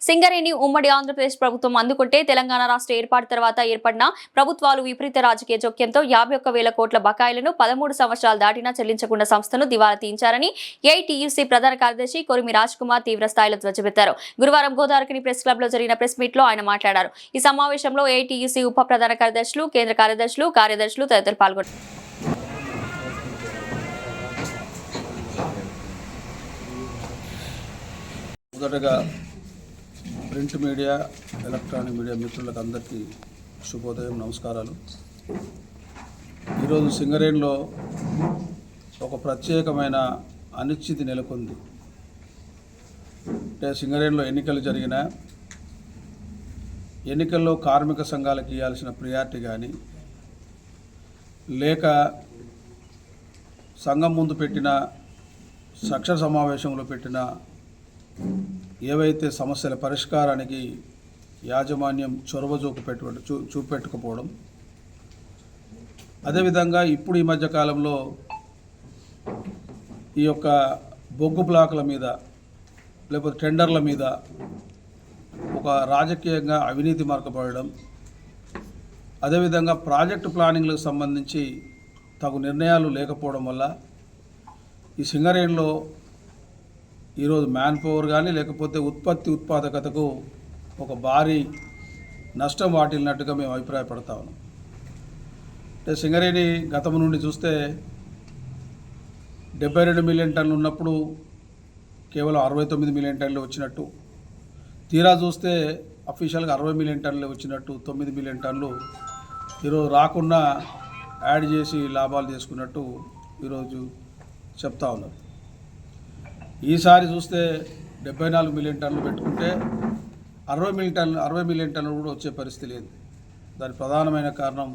సింగరేణి ఉమ్మడి ఆంధ్రప్రదేశ్ ప్రభుత్వం అందుకుంటే తెలంగాణ రాష్ట్ర ఏర్పాటు తర్వాత ఏర్పడిన ప్రభుత్వాలు విపరీత రాజకీయ జోక్యంతో 51,000 కోట్ల బకాయిలను 13 సంవత్సరాలు దాటినా చెల్లించకుండా సంస్థను దివాలా తీయించారని ఏఐటీయూసీ ప్రధాన కార్యదర్శి కొరిమి రాజ్ కుమార్ తీవ్ర స్థాయిలో ధ్వజమెత్తారు. గురువారం గోదావరిఖని ప్రెస్ క్లబ్ లో జరిగిన ప్రెస్ మీట్ లో ఆయన మాట్లాడారు. ఈ సమావేశంలో ఏఐటీయూసీ ఉప ప్రధాన కార్యదర్శులు, కేంద్ర కార్యదర్శులు తదితరులు పాల్గొన్నారు. ప్రింట్ మీడియా, ఎలక్ట్రానిక్ మీడియా మిత్రులకు అందరికీ శుభోదయం, నమస్కారాలు. ఈరోజు సింగరేణిలో ఒక ప్రత్యేకమైన అనిశ్చితి నెలకొంది. అంటే సింగరేణిలో ఎన్నికలు జరిగిన ఎన్నికల్లో కార్మిక సంఘాలకు ఇవ్వాల్సిన ప్రియారిటీ కానీ, లేక సంఘం ముందు పెట్టిన సక్ష సమావేశంలో పెట్టిన ఏవైతే సమస్యల పరిష్కారానికి యాజమాన్యం చొరవ చూపెట్టుకపోవడం, అదేవిధంగా ఇప్పుడు ఈ మధ్యకాలంలో ఈ యొక్క బొగ్గు బ్లాకుల మీద లేకపోతే టెండర్ల మీద ఒక రాజకీయంగా అవినీతి మార్చబడడం, అదేవిధంగా ప్రాజెక్టు ప్లానింగ్లకు సంబంధించి తగు నిర్ణయాలు లేకపోవడం వల్ల ఈ సింగరేణిలో ఈరోజు మ్యాన్ పవర్ కానీ లేకపోతే ఉత్పాదకతకు ఒక భారీ నష్టం వాటిల్లినట్టుగా మేము అభిప్రాయపడతా ఉన్నాం. అంటే సింగరేణి గతం నుండి చూస్తే 72 మిలియన్ టన్నులు ఉన్నప్పుడు కేవలం 69 మిలియన్ టన్నులు వచ్చినట్టు, తీరా చూస్తే అఫీషియల్గా 60 మిలియన్ టన్నులు వచ్చినట్టు, 9 మిలియన్ టన్నులు ఈరోజు రాకుండా యాడ్ చేసి లాభాలు చేసుకున్నట్టు ఈరోజు చెప్తా ఉన్నారు. ఈసారి చూస్తే 74 మిలియన్ టన్నులు పెట్టుకుంటే 60 మిలియన్ టన్నులు కూడా వచ్చే పరిస్థితి లేదు. దాని ప్రధానమైన కారణం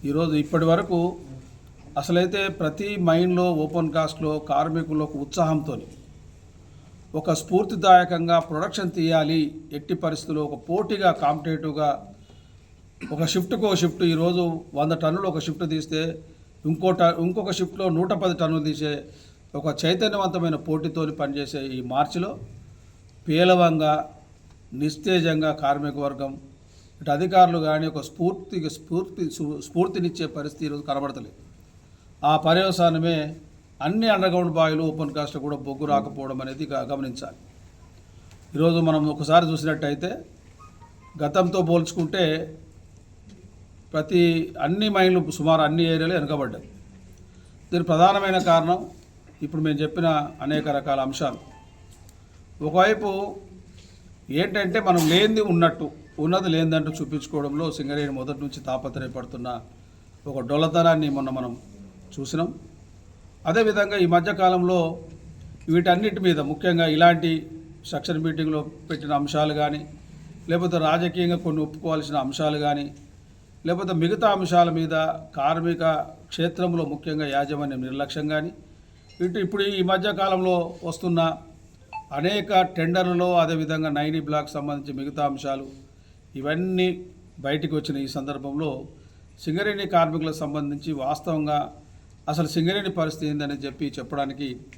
ఈరోజు ఇప్పటి వరకు అసలైతే ప్రతి మైన్లో ఓపెన్ కాస్ట్లో కార్మికులు ఒక ఉత్సాహంతో ఒక స్ఫూర్తిదాయకంగా ప్రొడక్షన్ తీయాలి, ఎట్టి పరిస్థితుల్లో ఒక పోటీగా కాంపిటేటివ్గా ఒక షిఫ్ట్కో షిఫ్ట్ ఈరోజు 100 టన్నులు ఒక షిఫ్ట్ తీస్తే ఇంకొక షిఫ్ట్లో 110 టన్నులు తీసే ఒక చైతన్యవంతమైన పోటీతో పనిచేసే ఈ మార్చిలో పేలవంగా నిస్తేజంగా కార్మిక వర్గం ఇటు అధికారులు కానీ ఒక స్ఫూర్తినిచ్చే పరిస్థితి ఈరోజు కనబడతలేదు. ఆ పర్యవసానమే అన్ని అండర్గ్రౌండ్ బావిలు ఓపెన్ కాస్ట్లో కూడా బొగ్గు రాకపోవడం అనేది గమనించాలి. ఈరోజు మనం ఒకసారి చూసినట్టయితే గతంతో పోల్చుకుంటే అన్ని మైన్లు సుమారు అన్ని ఏరియాలు వెనుకబడ్డాయి. దీని ప్రధానమైన కారణం ఇప్పుడు మేము చెప్పిన అనేక రకాల అంశాలు. ఒకవైపు ఏంటంటే మనం లేనిది ఉన్నట్టు, ఉన్నది లేనిదంటూ చూపించుకోవడంలో సింగరేణి మొదటి నుంచి తాపత్రయపడుతున్న ఒక డొల్లతనాన్ని మొన్న మనం చూసినాం. అదేవిధంగా ఈ మధ్యకాలంలో వీటన్నిటి మీద ముఖ్యంగా ఇలాంటి సెక్షన్ మీటింగ్లో పెట్టిన అంశాలు కానీ, లేకపోతే రాజకీయంగా కొన్ని ఒప్పుకోవాల్సిన అంశాలు కానీ, లేకపోతే మిగతా అంశాల మీద కార్మిక క్షేత్రంలో ముఖ్యంగా యాజమాన్యం నిర్లక్ష్యం కానీ, ఇప్పుడు ఈ మధ్యకాలంలో వస్తున్న అనేక టెండర్లలో, అదేవిధంగా 90 బ్లాక్ సంబంధించి మిగతా అంశాలు ఇవన్నీ బయటికి వచ్చిన ఈ సందర్భంలో సింగరేణి కార్మికులకు సంబంధించి వాస్తవంగా అసలు సింగరేణి పరిస్థితి ఏందని చెప్పడానికి